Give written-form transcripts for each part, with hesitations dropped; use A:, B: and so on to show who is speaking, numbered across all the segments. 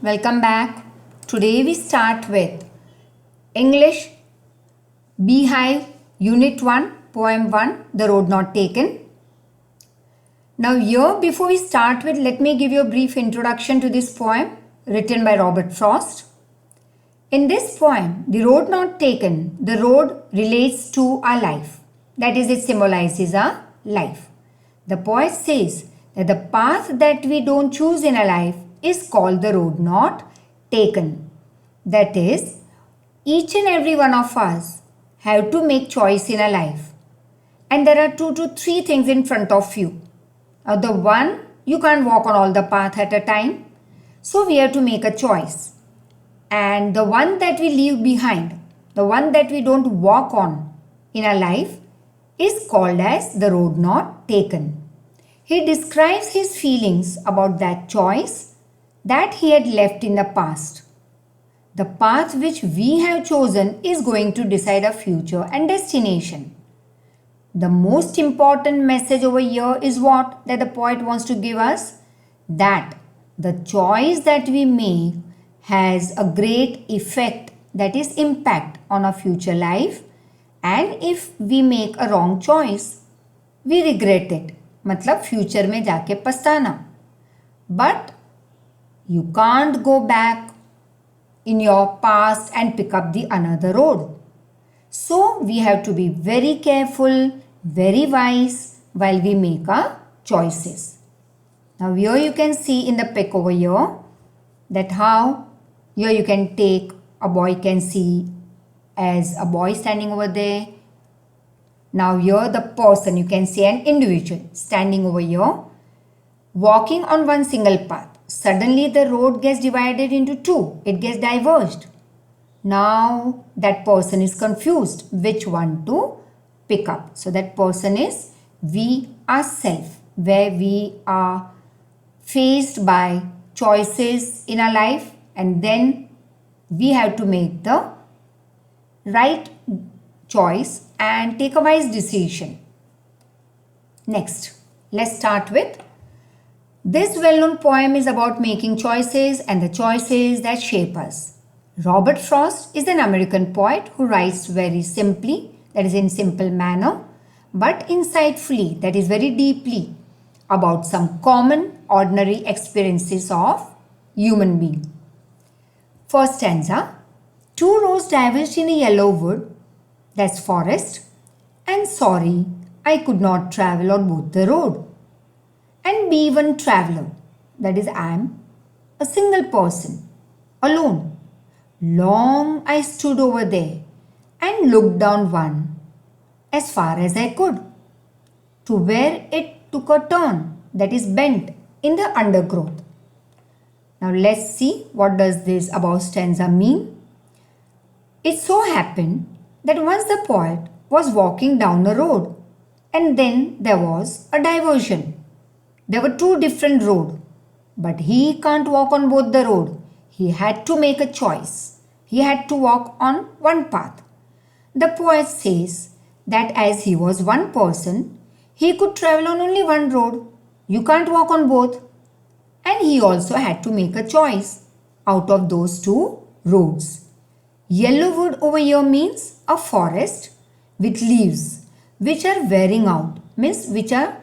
A: welcome back. Today we start with English Beehive Unit 1, Poem 1, The Road Not Taken. Now here, before we start with, let me give you a brief introduction to this poem written by Robert Frost. In this poem, the road not taken, the road relates to our life. That is, it symbolizes our life. The poet says that the path that we don't choose in our life is called the road not taken. That is, each and every one of us have to make choice in our life. And there are 2 to 3 things in front of you. The one, you can't walk on all the path at a time. So we have to make a choice. And the one that we leave behind, the one that we don't walk on in our life is called as the road not taken. He describes his feelings about that choice that he had left in the past. The path which we have chosen is going to decide our future and destination. The most important message over here is what that the poet wants to give us, that the choice that we make has a great effect, that is impact on our future life, and if we make a wrong choice, we regret it. मतलब future में जाके पछताना. But you can't go back in your past and pick up the another road. So we have to be very careful, very wise while we make our choices. Now here you can see in the pic over here that how here you can take a boy can see as a boy standing over there. Now here the person, you can see an individual standing over here walking on one single path. Suddenly the road gets divided into 2. It gets diverged. Now that person is confused which one to pick up. So that person is we ourselves, where we are faced by choices in our life and then we have to make the right choice and take a wise decision. Next, let's start with this well-known poem is about making choices and the choices that shape us. Robert Frost is an American poet who writes very simply, that is in simple manner, but insightfully, that is very deeply, about some common ordinary experiences of human being. First stanza, 2 roads diverged in a yellow wood, that's forest, and sorry, I could not travel on both the road. And be one traveler, that is I am a single person, alone. Long I stood over there and looked down one as far as I could to where it took a turn, that is bent in the undergrowth. Now let's see what does this above stanza mean. It so happened that once the poet was walking down a road and then there was a diversion. There were 2 different roads, but he can't walk on both the road. He had to make a choice. He had to walk on one path. The poet says that as he was one person, he could travel on only one road. You can't walk on both. And he also had to make a choice out of those 2 roads. Yellow wood over here means a forest with leaves which are wearing out, means which are,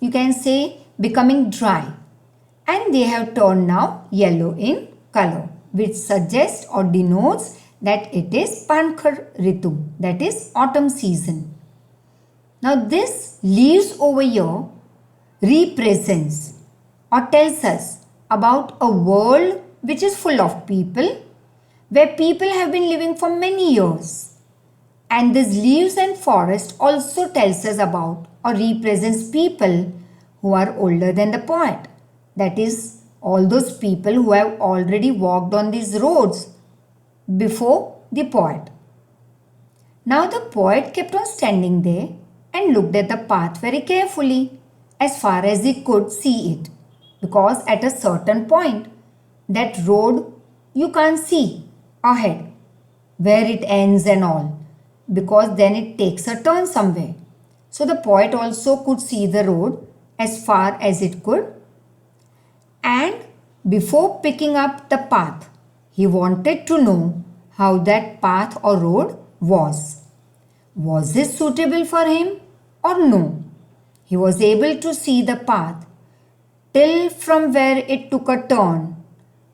A: you can say, becoming dry, and they have turned now yellow in color, which suggests or denotes that it is Pankhar Ritu, that is autumn season. Now this leaves over here represents or tells us about a world which is full of people, where people have been living for many years. And this leaves and forest also tells us about or represents people who are older than the poet. That is, all those people who have already walked on these roads before the poet. Now the poet kept on standing there and looked at the path very carefully as far as he could see it, because at a certain point that road you can't see ahead where it ends and all, because then it takes a turn somewhere. So the poet also could see the road as far as it could, and Before picking up the path, he wanted to know how that path or road was. Was it suitable for him or no? He was able to see the path till from where it took a turn,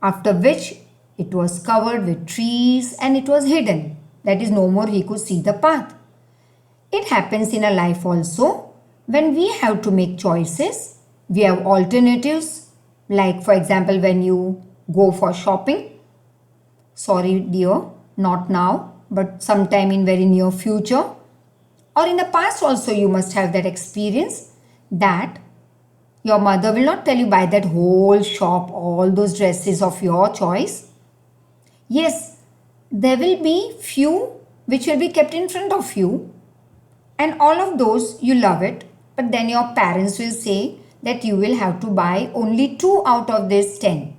A: after which it was covered with trees and it was hidden. That is, no more he could see the path. It happens in a life also. When we have to make choices, we have alternatives. Like for example, when you go for shopping. Sorry dear, not now, but sometime in very near future. Or in the past also you must have that experience that your mother will not tell you buy that whole shop, all those dresses of your choice. Yes, there will be few which will be kept in front of you and all of those you love it, but then your parents will say that you will have to buy only 2 out of this 10.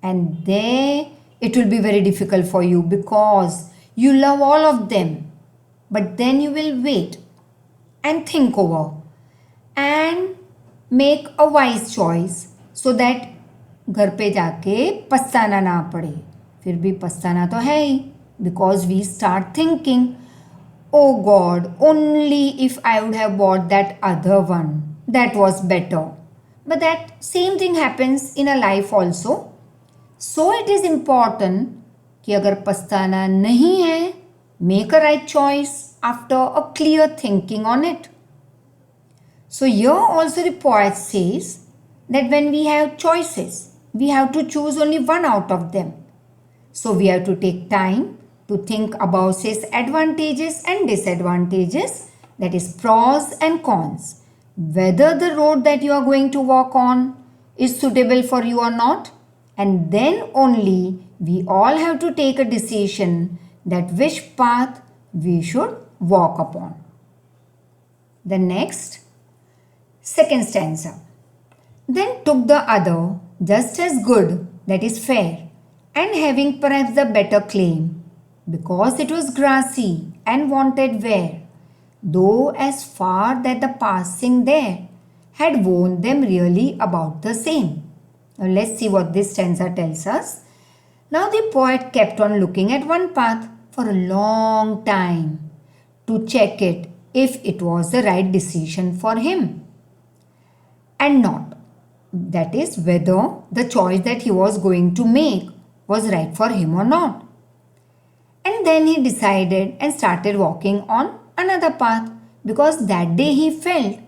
A: And there it will be very difficult for you because you love all of them. But then you will wait and think over and make a wise choice so that घर पे जाके पछताना ना पड़े. फिर भी पछताना तो है ही, because we start thinking, oh God, only if I would have bought that other one, that was better. But that same thing happens in a life also. So it is important कि अगर पछताना नहीं है, make a right choice after a clear thinking on it. So here also the poet says that when we have choices, we have to choose only one out of them. So we have to take time to think about its advantages and disadvantages, that is pros and cons. Whether the road that you are going to walk on is suitable for you or not, and then only we all have to take a decision that which path we should walk upon. The next, second stanza. Then took the other just as good, that is fair, and having perhaps the better claim, because it was grassy and wanted wear, though as far that the passing there had worn them really about the same. Now let's see what this stanza tells us. Now the poet kept on looking at one path for a long time to check it if it was the right decision for him and not. That is, whether the choice that he was going to make was right for him or not. And then he decided and started walking on another path because that day he felt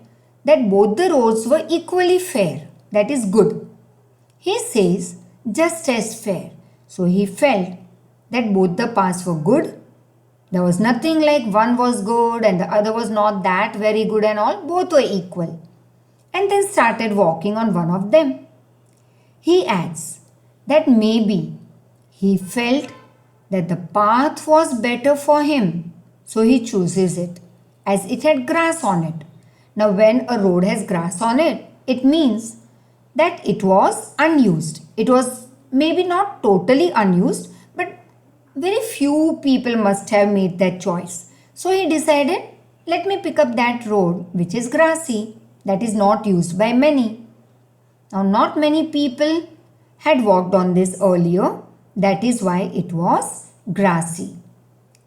A: that both the roads were equally fair, that is good. He says just as fair. So he felt that both the paths were good. There was nothing like one was good and the other was not that very good and all. Both were equal. And then started walking on one of them. He adds that maybe he felt that the path was better for him. So he chooses it as it had grass on it. Now when a road has grass on it, it means that it was unused. It was maybe not totally unused, but very few people must have made that choice. So he decided, let me pick up that road which is grassy, that is not used by many. Now not many people had walked on this earlier, that is why it was grassy.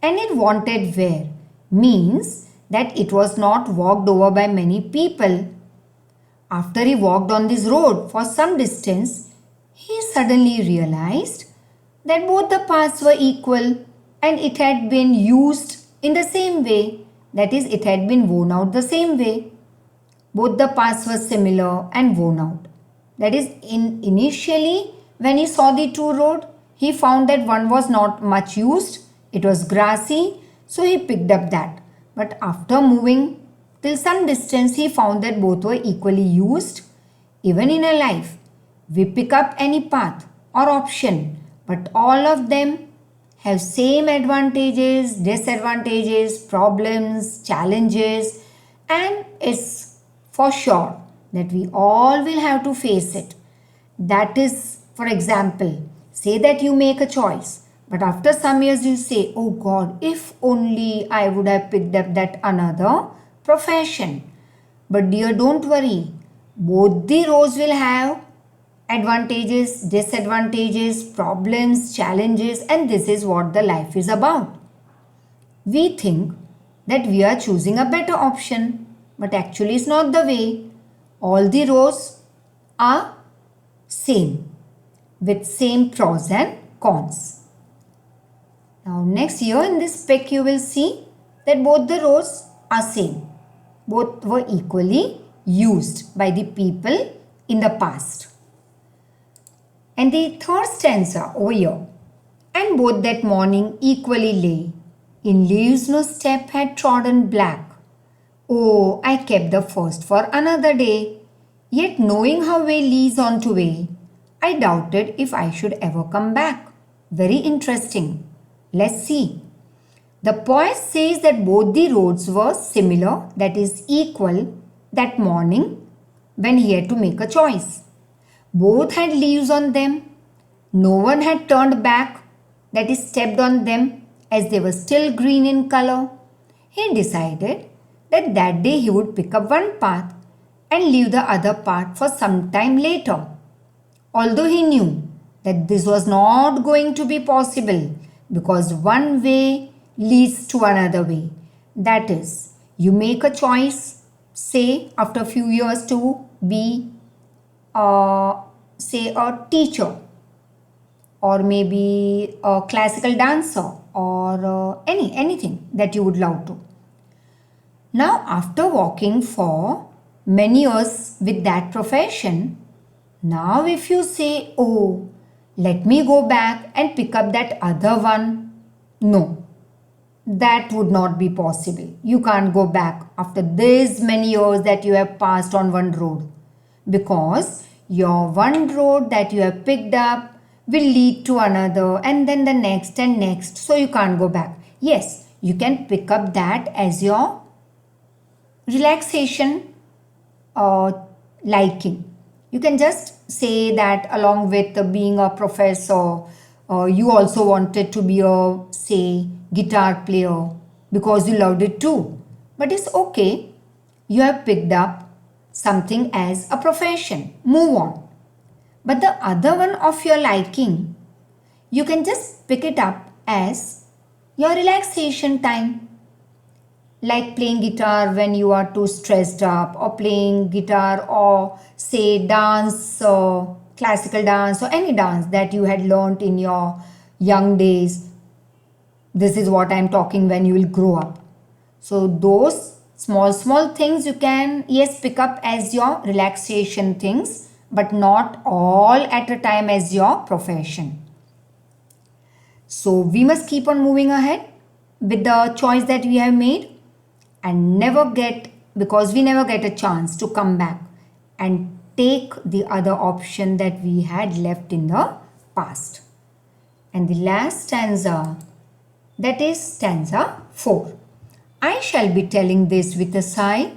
A: And it wanted wear means that it was not walked over by many people. After he walked on this road for some distance, he suddenly realized that both the paths were equal and it had been used in the same way. That is, it had been worn out the same way. Both the paths were similar and worn out. That is, initially when he saw the two roads, he found that one was not much used. It was grassy, so he picked up that. But after moving till some distance, he found that both were equally used. Even in a life, we pick up any path or option, but all of them have same advantages, disadvantages, problems, challenges, and it's for sure that we all will have to face it. That is, for example, say that you make a choice, but after some years you say, oh God, if only I would have picked up that another profession. But dear, don't worry. Both the roads will have advantages, disadvantages, problems, challenges, and this is what the life is about. We think that we are choosing a better option, but actually it's not the way. All the rows are same with same pros and cons. Now next year in this pic you will see that both the rows are same. Both were equally used by the people in the past. And the third stanza over here. And both that morning equally lay. In leaves no step had trodden black. Oh, I kept the first for another day. Yet knowing how way leads on to way, I doubted if I should ever come back. Very interesting. Let's see. The poet says that both the roads were similar, that is equal, that morning when he had to make a choice. Both had leaves on them. No one had turned back, that is stepped on them as they were still green in color. He decided that that day he would pick up one path and leave the other part for some time later. Although he knew that this was not going to be possible because one way leads to another way. That is, you make a choice, say after a few years to be say a teacher or maybe a classical dancer or anything that you would love to. Now after walking for many years with that profession, now if you say, oh, let me go back and pick up that other one, no, that would not be possible. You can't go back after this many years that you have passed on one road, because your one road that you have picked up will lead to another and then the next and next, so you can't go back. Yes, you can pick up that as your relaxation liking. You can just say that along with being a professor, you also wanted to be a, say, guitar player because you loved it too. But it's okay. You have picked up something as a profession. Move on. But the other one of your liking, you can just pick it up as your relaxation time. Like playing guitar when you are too stressed up, or playing guitar or say dance or classical dance or any dance that you had learnt in your young days. This is what I am talking when you will grow up. So those small things you can, yes, pick up as your relaxation things, but not all at a time as your profession. So we must keep on moving ahead with the choice that we have made, and because we never get a chance to come back and take the other option that we had left in the past. And the last stanza, that is stanza 4. I shall be telling this with a sigh,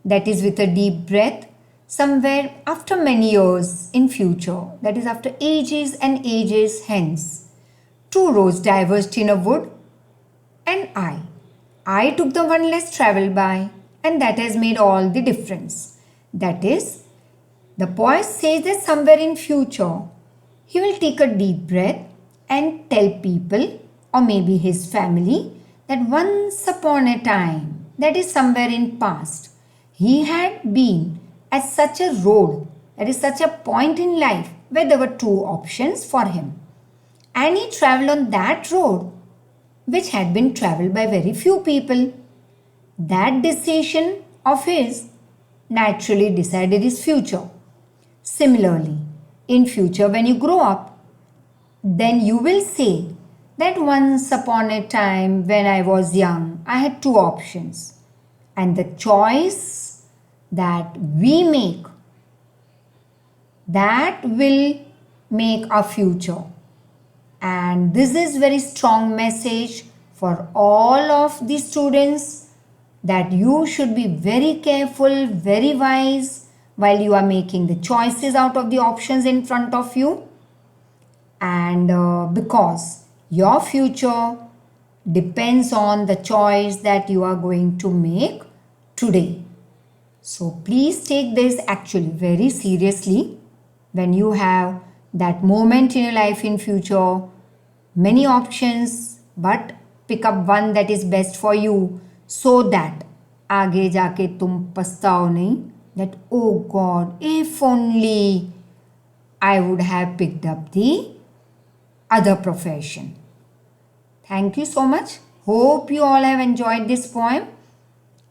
A: that is with a deep breath, somewhere after many years in future, that is after ages and ages hence. Two roads diverged in a wood, and I took the one less traveled by, and that has made all the difference. That is, the poet says that somewhere in future, he will take a deep breath and tell people, or maybe his family, that once upon a time, that is somewhere in past, he had been at such a road, that is such a point in life where there were two options for him. And he travelled on that road which had been travelled by very few people. That decision of his naturally decided his future. Similarly, in future when you grow up, then you will say that once upon a time when I was young, I had two options. And the choice that we make, that will make our future. And this is very strong message for all of the students, that you should be very careful, very wise while you are making the choices out of the options in front of you. And because your future depends on the choice that you are going to make today. So please take this actually very seriously. when you have that moment in your life in future, many options, but pick up one that is best for you so that आगे जाके तुम पछताओ नहीं that oh God, if only I would have picked up the other profession. Thank you so much. Hope you all have enjoyed this poem,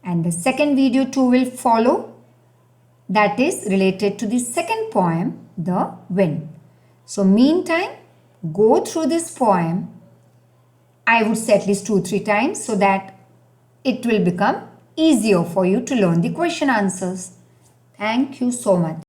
A: and the second video too will follow, that is related to the second poem, The Wind. So meantime, go through this poem, I would say at least 2-3 times, so that it will become easier for you to learn the question answers. Thank you so much.